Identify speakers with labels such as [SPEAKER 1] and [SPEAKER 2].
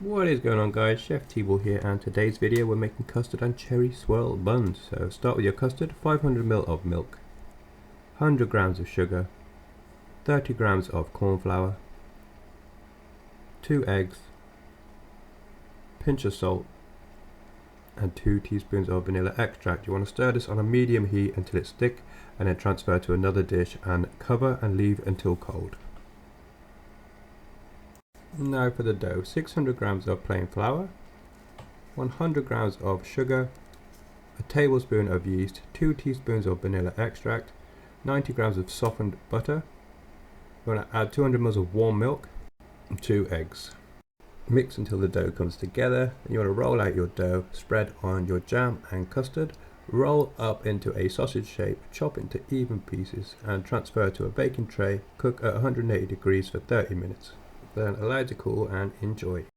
[SPEAKER 1] What is going on, guys? Chef T-Ball here, and today's video we're making custard and cherry swirl buns. So start with your custard: 500 ml of milk, 100 grams of sugar, 30 grams of corn flour, 2 eggs, pinch of salt, and 2 teaspoons of vanilla extract. You want to stir this on a medium heat until it's thick, and then transfer to another dish and cover and leave until cold. Now for the dough: 600 grams of plain flour, 100 grams of sugar, a tablespoon of yeast, 2 teaspoons of vanilla extract, 90 grams of softened butter. You want to add 200 ml of warm milk and 2 eggs. Mix until the dough comes together. And you want to roll out your dough, spread on your jam and custard, roll up into a sausage shape, chop into even pieces, and transfer to a baking tray. Cook at 180 degrees for 30 minutes. Then allow to cool and enjoy.